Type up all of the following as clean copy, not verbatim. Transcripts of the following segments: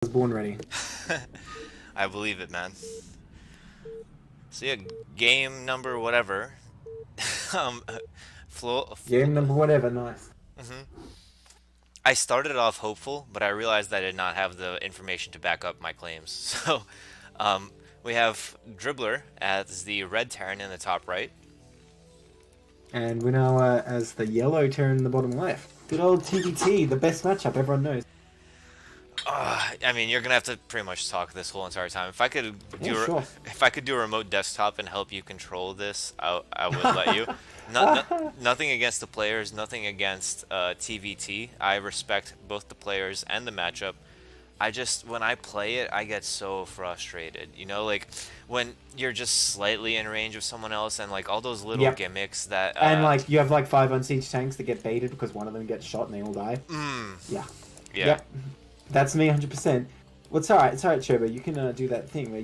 Was born ready. I believe it, man. So yeah, game number whatever. um, Flo, Game number whatever, nice. hmm I started off hopeful, but I realized I did not have the information to back up my claims. So, um, we have Dribbler as the red Terran in the top right. And Winawer as the yellow Terran in the bottom left. Good old TBT, the best matchup everyone knows. I mean, you're gonna have to pretty much talk this whole entire time. Yeah, sure. If I could do a remote desktop and help you control this, I would let you. Nothing against the players, nothing against TVT. I respect both the players and the matchup. I just, when I play it, I get so frustrated. You know, like when you're just slightly in range of someone else and like all those little Yep. gimmicks that And like you have like 5 unsiege tanks that get baited because one of them gets shot and they all die. mm, Yeah. yeah. Yep. That's me 100%. Well, it's alright, Chobo. You can do that thing where,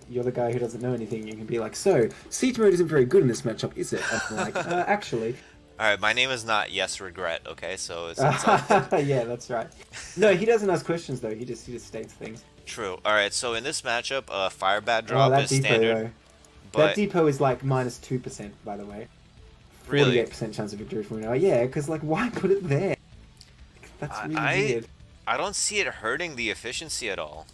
you're the guy who doesn't know anything. You can be like, so, siege mode isn't very good in this matchup, is it? And I'm like, actually. All right, my name is not Yes Regret, okay? So it's Yeah, that's right. No, he doesn't ask questions though. He just states things. true. All right, so in this matchup, Fire Bat Oh, drop that is depot standard, though. That but depot is like -2%, by the way. really, 48% chance of victory for Winawer. Yeah, because like, why put it there? That's really I weird. I don't see it hurting the efficiency at all.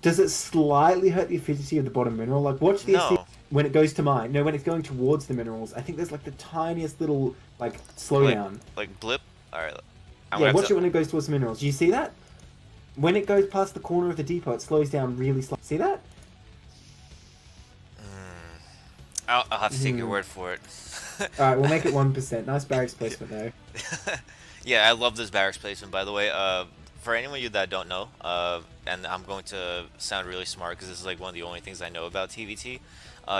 Does it slightly hurt the efficiency of the bottom mineral? Like, watch the SD No, when it goes to mine. No, when it's going towards the minerals. I think there's like the tiniest little like like slowdown. blip. All right, I'm Yeah, gonna have watch to. it when it goes towards the minerals. Do you see that? When it goes past the corner of the depot, it slows down really slow. See that? I'll have to take your Hmm. word for it. All right, we'll make it 1%. Nice barracks placement though. Yeah, I love this barracks placement, by the way. For anyone of you that don't know, and I'm going to sound really smart because this is like one of the only things I know about TVT.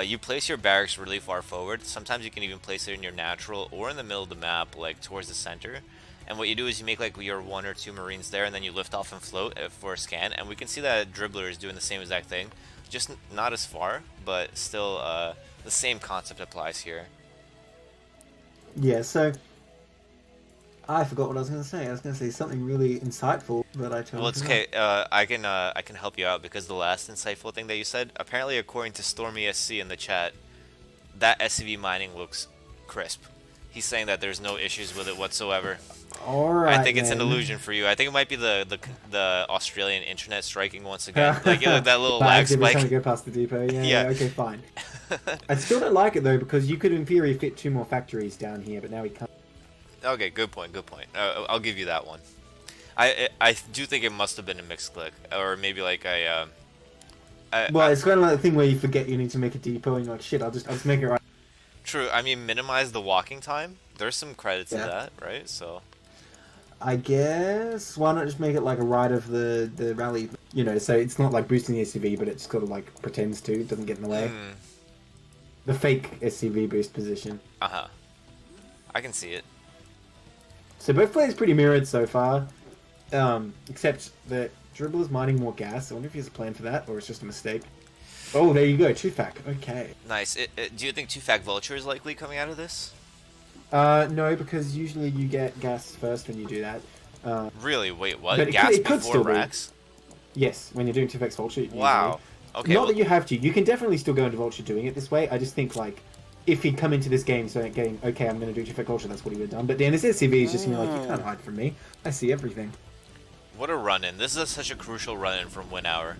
You place your barracks really far forward. Sometimes you can even place it in your natural or in the middle of the map, like towards the center. And what you do is you make like your 1 or 2 Marines there, and then you lift off and float for a scan. And we can see that Dribbler is doing the same exact thing, just not as far, but still the same concept applies here. Yeah, so I forgot what I was going to say. I was going to say something really insightful that I Well, totally it's forgot. okay. I can help you out because the last insightful thing that you said, apparently according to Stormy SC in the chat, that SCV mining looks crisp. He's saying that there's no issues with it whatsoever. All I right, think it's an then. illusion for you. I think it might be the Australian internet striking once again. Like you know, that little lag Lags every time you spike. go past the depot. Yeah, Yeah. yeah, okay, fine. I still don't like it though because you could, in theory, fit 2 more factories down here, but now we can't. Okay, good point. Good point. I'll give you that one. I do think it must have been a mixed click, or maybe like Well, it's kind of like the thing where you forget you need to make a depot, and you're like, shit, I'll just make it right. true. I mean, minimize the walking time. There's some credit to Yeah. that, right? So. I guess why not just make it like a right of the rally? So it's not like boosting the SCV, but it just kind of like pretends to. It doesn't get in the way. Mm, The fake SCV boost position. uh-huh. I can see it. So both players pretty mirrored so far, except that Dribbler's mining more gas. I wonder if he has a plan for that, or it's just a mistake. Oh, there you go, 2-fac. Okay. Nice. Do you think Two-Fac Vulture is likely coming out of this? No, because usually you get gas first when you do that. Really? Wait, what? But Gas it could before still be. racks? Yes, when you're doing 2-fac Vulture. Usually. Wow. Okay. Not Well, that you have to. You can definitely still go into Vulture doing it this way. I just think, like, if he'd come into this game so getting, okay, I'm going to do 2-fac Vulture, that's what he would have done. But then his SCV is just, like, you can't hide from me. I see everything. what a run-in. This is such a crucial run-in from Winawer.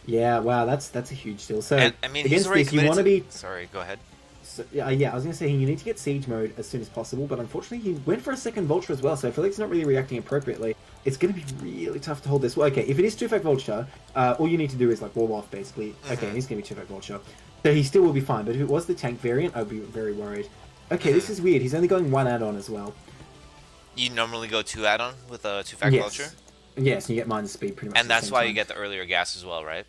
Yeah, wow, that's a huge deal. So, And I mean, he's against already this, you committed want to to... be... Sorry, go ahead. So, yeah, I was going to say, you need to get Siege mode as soon as possible, but unfortunately he went for a second Vulture as well, so I feel like he's not really reacting appropriately. It's going to be really tough to hold this. Well, okay, if it is 2-fac Vulture, all you need to do is, like, wall off, basically. Okay, and he's going to be 2-fac Vulture. So he still will be fine, but if it was the tank variant, I'd be very worried. Okay, this is weird. He's only going 1 add-on as well. You normally go 2 add-on with a Two-Fac Yes. Vulture? Yes, and you get minus speed pretty much at And the that's same why time. you get the earlier gas as well, right?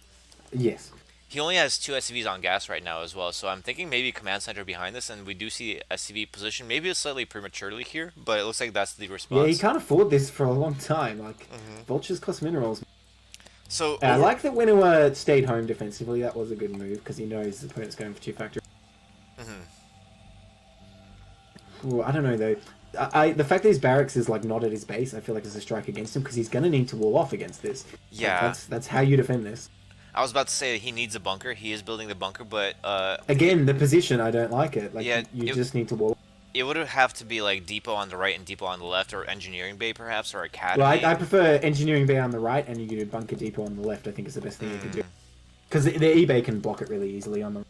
Yes. He only has 2 SCVs on gas right now as well, so I'm thinking maybe Command Center behind this, and we do see SCV position. Maybe it's slightly prematurely here, but it looks like that's the response. Yeah, he can't afford this for a long time. Like, Mm-hmm. Vultures cost minerals. So, I like that Winawer stayed home defensively. That was a good move, because he knows his opponent's going for 2 factor. Mhm. Ooh, I don't know though. The fact that his barracks is like not at his base, I feel like is a strike against him because he's gonna need to wall off against this. Yeah. Like, that's how you defend this. I was about to say he needs a bunker. He is building the bunker, but again, the position I don't like it. Like yeah, you just need to wall. It would have to be like depot on the right and depot on the left, or engineering bay perhaps, or academy. Well, I prefer engineering bay on the right and you do bunker depot on the left. I think is the best thing you can do because the eBay can block it really easily on them.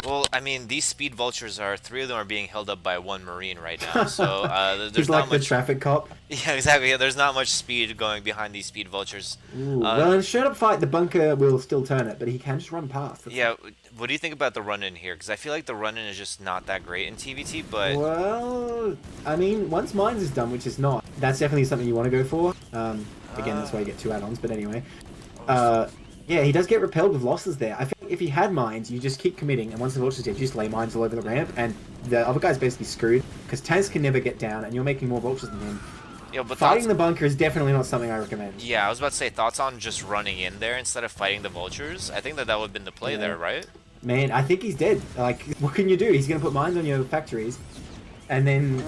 Well, I mean, these speed vultures are 3 of them are being held up by 1 marine right now, so there's He's not like much. the traffic cop. Yeah, exactly. Yeah, there's not much speed going behind these speed vultures. Ooh, well, in a straight up fight, the bunker will still turn it, but he can just run past. Yeah, what do you think about the run-in here? Because I feel like the run-in is just not that great in TVT, but... Well, I mean, once Mines is done, which is not, that's definitely something you want to go for. Again, that's why you get 2 add-ons, but anyway. Yeah, he does get repelled with losses there. I think if he had Mines, you just keep committing, and once the vulture's dead, you just lay Mines all over the ramp, and the other guy's basically screwed, because tanks can never get down, and you're making more vultures than him. Yeah, but fighting the bunker is definitely not something I recommend. Yeah, I was about to say, thoughts on just running in there instead of fighting the vultures? I think that would have been the play there, right? Man, I think he's dead. Like, what can you do? He's going to put mines on your factories, and then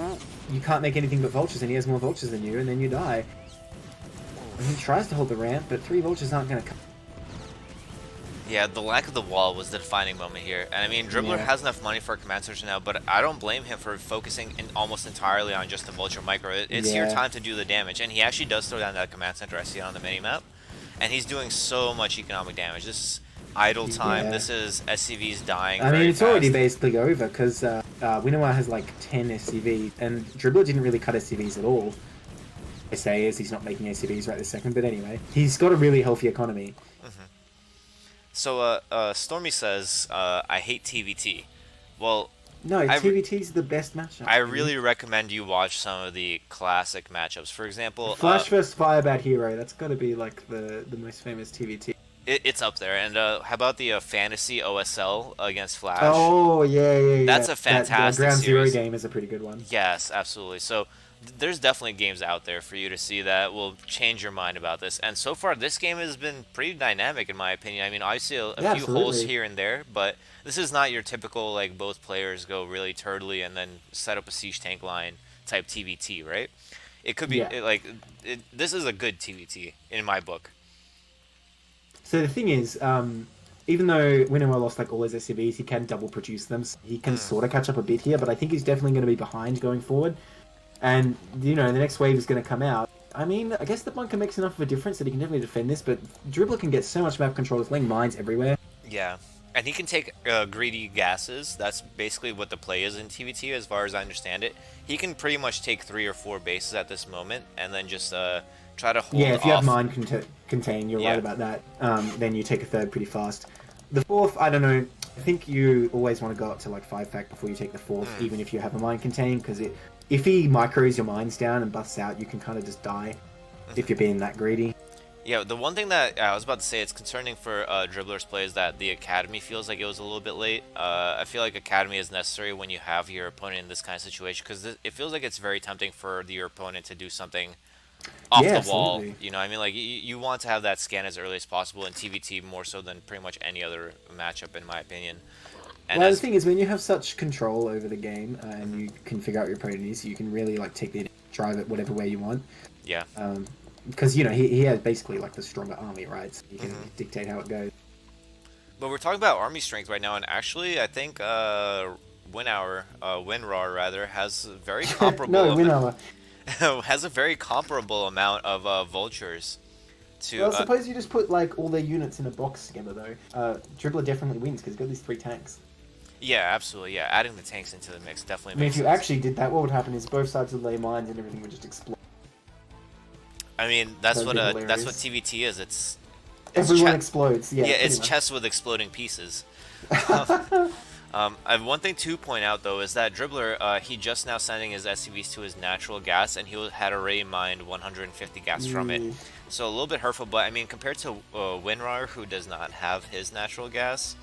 you can't make anything but vultures, and he has more vultures than you, and then you die. And he tries to hold the ramp, but 3 vultures aren't going to come. Yeah, the lack of the wall was the defining moment here. And I mean, Dribbler has enough money for a command center now, but I don't blame him for focusing almost entirely on just the vulture micro. It's your time to do the damage, and he actually does throw down that command center. I see it on the minimap, and he's doing so much economic damage. This is idle time. This is SCVs dying. I mean, it's already basically over because Winawer has like 10 SCV, and Dribbler didn't really cut SCVs at all. I say is he's not making SCVs right this second, but anyway, he's got a really healthy economy. So, Stormy says, I hate TVT. Well, no, TVT's the best matchup. I really recommend you watch some of the classic matchups. For example, Flash vs. Firebat Hero. That's got to be like the most famous TVT. It's up there. And how about the Fantasy OSL against Flash? Oh, yeah. That's a fantastic Ground series. Zero game is a pretty good one. Yes, absolutely. So there's definitely games out there for you to see that will change your mind about this. And so far, this game has been pretty dynamic, in my opinion. I mean, obviously a few holes here and there, but this is not your typical, like, both players go really turtly and then set up a siege tank line type TVT, right? It could be, this is a good TVT, in my book. So the thing is, even though Winawer lost like all his SCVs, he can double produce them. So he can sort of catch up a bit here, but I think he's definitely going to be behind going forward. And, you know, the next wave is going to come out. I mean, I guess the bunker makes enough of a difference that he can definitely defend this, but Dribbler can get so much map control. He's laying mines everywhere. Yeah. And he can take greedy gases. That's basically what the play is in TVT, as far as I understand it. He can pretty much take 3 or 4 bases at this moment, and then just try to hold off. Yeah, if you have mine contain, you're right about that. Then you take a 3rd pretty fast. The 4th, I don't know. I think you always want to go up to like 5 fact before you take the 4th, even if you have a mine contain, because if he micros your mines down and busts out, you can kind of just die if you're being that greedy. Yeah, the one thing that I was about to say it's concerning for Dribbler's play is that the Academy feels like it was a little bit late. I feel like Academy is necessary when you have your opponent in this kind of situation, because it feels like it's very tempting for your opponent to do something off the wall. Absolutely. You know, I mean, like, you want to have that scan as early as possible in TVT more so than pretty much any other matchup, in my opinion. And well, the thing is, when you have such control over the game and you can figure out your opponent is, you can really like take the drive it whatever way you want. Yeah. Because you know he has basically like the stronger army, right? So you can dictate how it goes. But we're talking about army strength right now, and actually, I think Winawer rather, has a very comparable. No, Winawer has a very comparable amount of vultures. Well, suppose you just put like all their units in a box together, though. Dribbler definitely wins because he's got these 3 tanks. Yeah, absolutely. Yeah, adding the tanks into the mix definitely. I mean, makes if you sense. actually did that, what would happen is both sides would lay mines and everything would just explode. I mean, that's what TVT is. It's everyone explodes. Yeah, it's much. chess with exploding pieces. I have one thing to point out though is that Dribbler, he just now sending his SCVs to his natural gas, and he had already mined 150 gas from it. So a little bit hurtful, but I mean, compared to Winawer, who does not have his natural gas,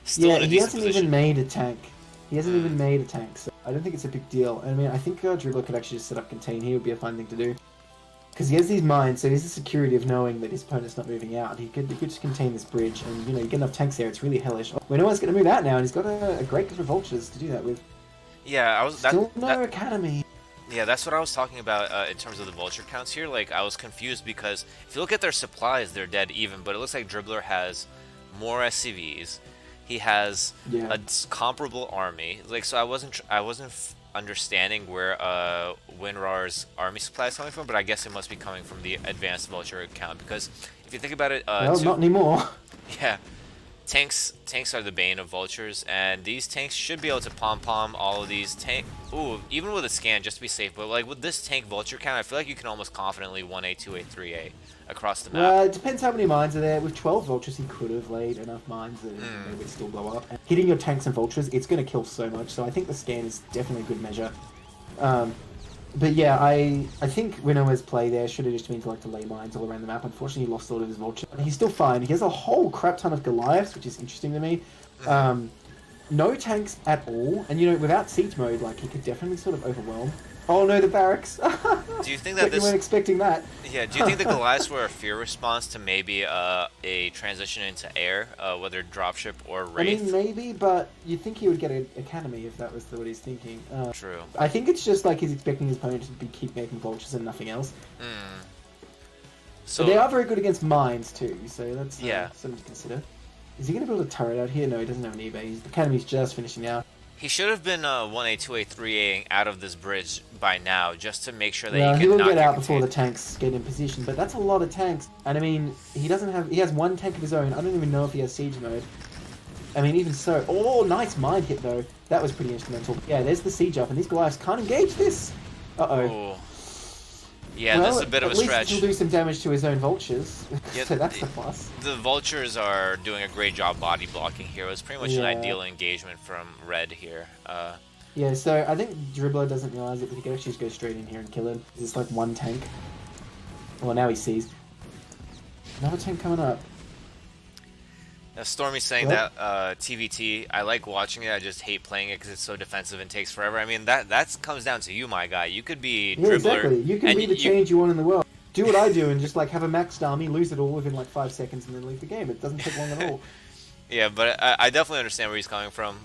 still in a he hasn't position. even made a tank. He hasn't even made a tank, so I don't think it's a big deal. I mean, I think Dribbler could actually just set up contain here. Would be a fun thing to do. Because he has these mines, so he has the security of knowing that his opponent's not moving out. He could just contain this bridge, and you know, you get enough tanks there, it's really hellish. Winawer's going to move out now, and he's got a great group of vultures to do that with. Yeah, I was Still no that academy. yeah, that's what I was talking about in terms of the vulture counts here. Like, I was confused because if you look at their supplies, they're dead even, but it looks like Dribbler has more SCVs. He has Yeah. a comparable army. Like, so I wasn't understanding where Winawer's army supply is coming from, but I guess it must be coming from the advanced vulture account because if you think about it, Well, not anymore. yeah, tanks are the bane of vultures, and these tanks should be able to pom-pom all of these tank. Ooh, even with a scan, just to be safe. But like with this tank vulture count, I feel like you can almost confidently 1A, 2A, 3A across the map. Well, it depends how many mines are there. With 12 vultures, he could have laid enough mines that they would still blow up. And hitting your tanks and vultures, it's going to kill so much. So I think the scan is definitely a good measure. But yeah, I think Winawer's play there should have just been to lay mines all around the map. Unfortunately, he lost all of his vulture. He's still fine. He has a whole crap ton of Goliaths, which is interesting to me. No tanks at all, and without siege mode, he could definitely sort of overwhelm. Oh no, the barracks! Do you think that You weren't expecting that? Yeah, do you think the Goliaths were a fear response to maybe a transition into air, whether dropship or wraith? I mean, maybe, but you'd think he would get an academy if that was what he's thinking. True. I think it's just he's expecting his opponent to keep making vultures and nothing else. So but they are very good against mines too, so that's something to consider. Is he going to build a turret out here? No, he doesn't have an eBay. The academy's just finishing now. he should have been 1A, 2A, 3A out of this bridge by now, just to make sure that he will not get out contained. before the tanks get in position, but that's a lot of tanks. And I mean, he has one tank of his own. I don't even know if he has siege mode. I mean, even so. Oh, nice mine hit though. That was pretty instrumental. Yeah, there's the siege up, and these Goliaths can't engage this. Uh-oh. Ooh. Yeah, this is a bit of a stretch. At least he'll do some damage to his own vultures, Yeah, so that's the plus. The vultures are doing a great job body blocking here. It was pretty much an ideal engagement from Red here. Yeah, so I think Dribbler doesn't realize it, but he can actually just go straight in here and kill him. It's one tank. Well, now he sees. Another tank coming up. Stormy's saying that TVT, I like watching it, I just hate playing it because it's so defensive and takes forever. I mean, that comes down to you, my guy. You could be Dribbler. Exactly. You can be the change you want in the world. Do what I do and just have a maxed army, lose it all within 5 seconds, and then leave the game. It doesn't take long at all. Yeah, but I definitely understand where he's coming from.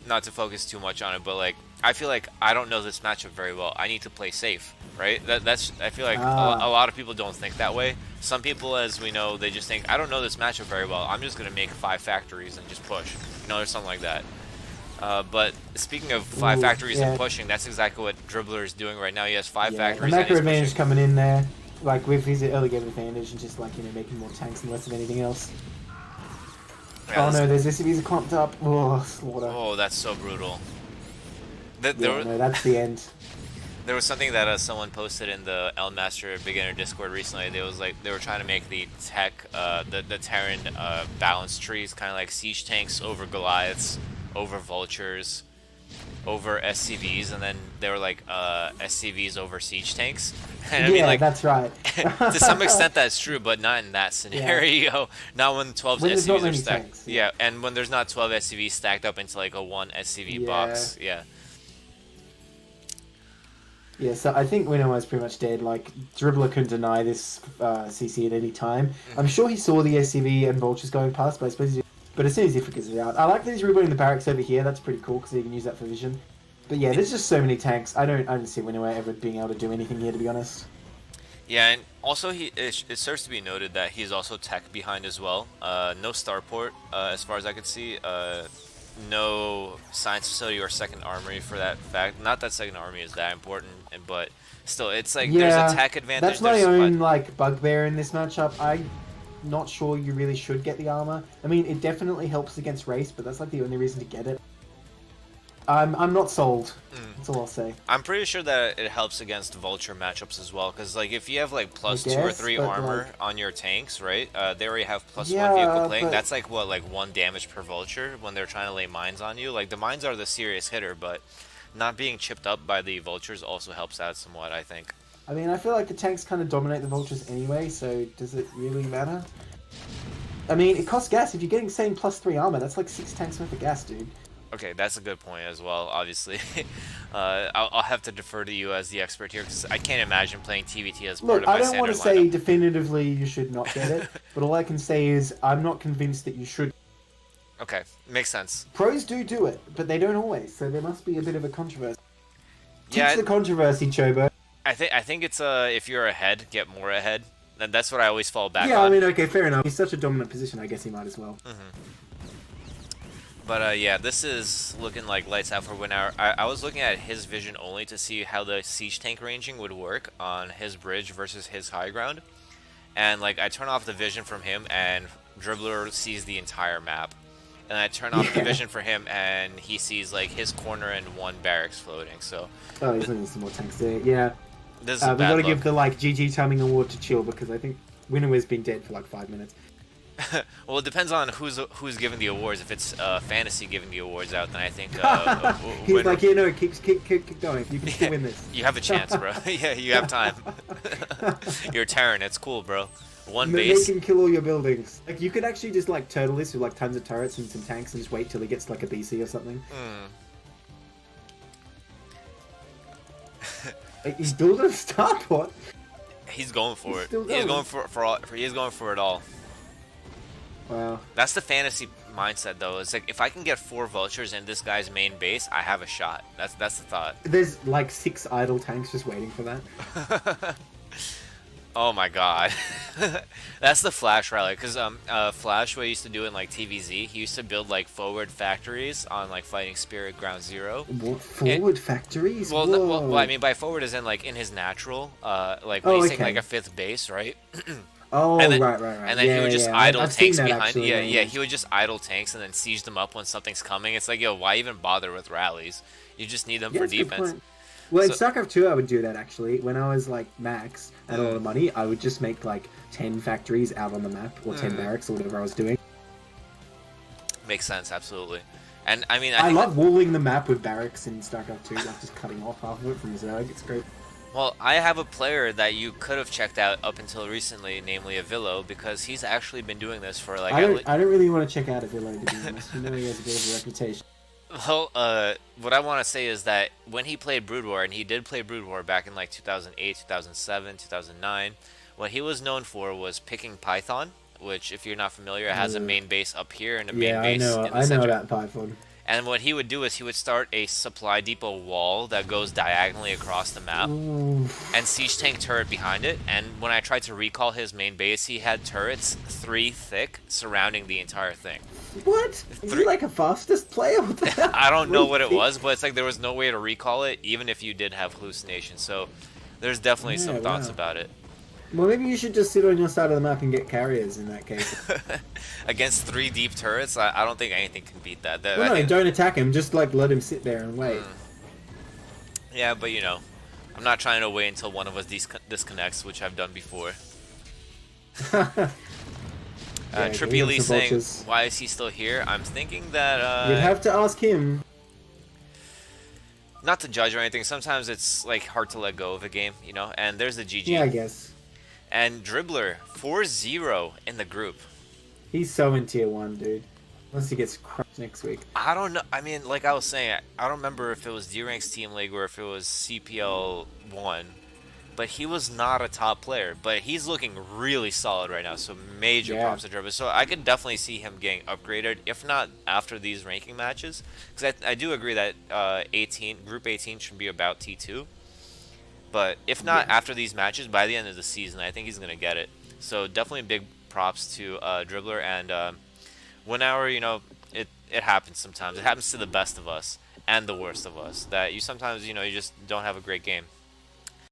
Not to focus too much on it, but I feel like I don't know this matchup very well. I need to play safe, right? I feel like a lot of people don't think that way. Some people, as we know, they just think, I don't know this matchup very well. I'm just gonna make 5 factories and just push, or something like that. But speaking of 5 factories and pushing, that's exactly what Dribbler is doing right now. He has 5 factories. The macro advantage coming in there, with his early game advantage and just making more tanks and less of anything else. Yeah, oh no, there's SCVs clumped up. Oh, slaughter. Oh, that's so brutal. No, that's the end. There was something that someone posted in the Elmaster Beginner Discord recently. They were trying to make the the Terran balance trees, kind of like siege tanks over Goliaths, over vultures, over SCVs, and then they were SCVs over siege tanks. And yeah, I mean, that's right. To some extent that's true, but not in that scenario. Yeah. Not when 12 SCVs are stacked. Tanks, yeah, and when there's not 12 SCVs stacked up into a 1 SCV box. Yeah. Yeah, so I think Winawer's pretty much dead. Dribbler couldn't deny this CC at any time. I'm sure he saw the SCV and vultures going past, but I suppose but as soon as he figures it out. I like that he's rebooting the barracks over here. That's pretty cool because he can use that for vision. But yeah, there's just so many tanks. I don't see Winawer ever being able to do anything here, to be honest. Yeah, and also it serves to be noted that he's also tech behind as well. No starport, as far as I could see. No science facility or second armory for that fact. Not that second armory is that important, but still, it's there's a tech advantage. That's my own bugbear in this matchup. I'm not sure you really should get the armor. I mean, it definitely helps against race, but that's the only reason to get it. I'm not sold. That's all I'll say. I'm pretty sure that it helps against vulture matchups as well, because if you have plus 2 or 3 armor on your tanks, right? They already have +1 vehicle plating. That's what 1 damage per vulture when they're trying to lay mines on you. The mines are the serious hitter, but not being chipped up by the vultures also helps out somewhat, I think. I mean, I feel like the tanks kind of dominate the vultures anyway, so does it really matter? I mean, it costs gas. If you're getting +3 armor, that's 6 tanks worth of gas, dude. Okay, that's a good point as well, obviously. I'll have to defer to you as the expert here, because I can't imagine playing TVT as part of my standard lineup. Look, I don't want to say definitively you should not get it, but all I can say is I'm not convinced that you should. Okay, makes sense. Pros do it, but they don't always. So there must be a bit of a controversy. Yeah, Teach the controversy, Chobo. I think it's if you're ahead, get more ahead. And that's what I always fall back Yeah, on. I mean, okay, fair enough. He's such a dominant position. I guess he might as well. But yeah, this is looking like lights out for Winawer. I was looking at his vision only to see how the siege tank ranging would work on his bridge versus his high ground. And like I turn off the vision from him and Dribbler sees the entire map. And I turn off the vision for him and he sees like his corner and one barracks floating. So Oh, he's looking some more tanks there. Yeah. this is a We bad gotta look. give the like GG timing award to Chill because I think Winawer's been dead for like 5 minutes. Well, it depends on who's giving the awards. If it's Fantasy giving the awards out, then I think He's like, yeah, no, keep going. You can still win this. you have a chance, bro. Yeah, you have time. You're Terran. It's cool, bro. One base. They can kill all your buildings. Like you could actually just like turtle this with like tons of turrets and some tanks and just wait till he gets like a BC or something. Like, he's building a starport. He's going for it. still He's going. going for all. He's going for it all. Wow. That's the fantasy mindset, though. It's like if I can get 4 vultures in this guy's main base, I have a shot. That's the thought. There's like 6 idle tanks just waiting for that. Oh my god. That's the Flash rally, because Flash, what he used to do in like TVZ, he used to build like forward factories on like Fighting Spirit Ground Zero. What forward factories? Well, Whoa. well, I mean by forward is in like in his natural, like Oh, placing okay. like a 5th base, right? Oh, and then, right. And then yeah, he would just yeah. idle I've seen tanks that, behind. actually, Yeah, he would just idle tanks and then siege them up when something's coming. It's like, yo, why even bother with rallies? You just need them for that's a good defense. point. Well, in So- StarCraft 2, I would do that actually. When I was like max and a lot of money, I would just make like 10 factories out on the map or 10 barracks or whatever I was doing. Makes sense, absolutely. And I mean, I think love walling the map with barracks in StarCraft 2, like just cutting off half of it from Zerg. It's great. well, I have a player that you could have checked out up until recently, namely Avillo, because he's actually been doing this for like. I don't really want to check out Avillo, to be honest. You know he has a bit of a reputation. Well, what I want to say is that when he played Brood War, and he did play Brood War back in like 2008, 2007, 2009, what he was known for was picking Python, which, if you're not familiar, has a main base up here and a main Yeah, base in the I know center. about Python. And what he would do is he would start a supply depot wall that goes diagonally across the map, Ooh. and siege tank turret behind it. And when I tried to recall his main base, he had turrets 3 thick surrounding the entire thing. What? Is he like a fastest player? What the hell? I don't know what it Three was, but it's like there was no way to recall it, even if you did have hallucinations. So there's definitely some Yeah, thoughts wow. about it. Well, maybe you should just sit on your side of the map and get carriers in that case. Against 3 deep turrets, I don't think anything can beat that. Well, I no, think- don't attack him. Just like let him sit there and wait. Yeah, but you know, I'm not trying to wait until one of us disconnects, which I've done before. Yeah, Trippy give him Lee some saying, vultures. why is he still here? I'm thinking that, You'd have to ask him. not to judge or anything, sometimes it's like hard to let go of a game, you know? And there's the GG. Yeah, I guess. And Dribbler, 4-0 in the group. He's so in tier 1, dude. Unless he gets crushed next week. I don't know. I mean, like I was saying, I don't remember if it was D-Ranks Team League or if it was CPL 1. But he was not a top player. But he's looking really solid right now. So major Yeah. props to Dribbler. So I could definitely see him getting upgraded, if not after these ranking matches. Because I do agree that Group 18 should be about T2. But if not after these matches, by the end of the season, I think he's going to get it. So definitely big props to Dribbler. And Winawer, you know, it happens sometimes. It happens to the best of us and the worst of us. That you sometimes, you know, you just don't have a great game.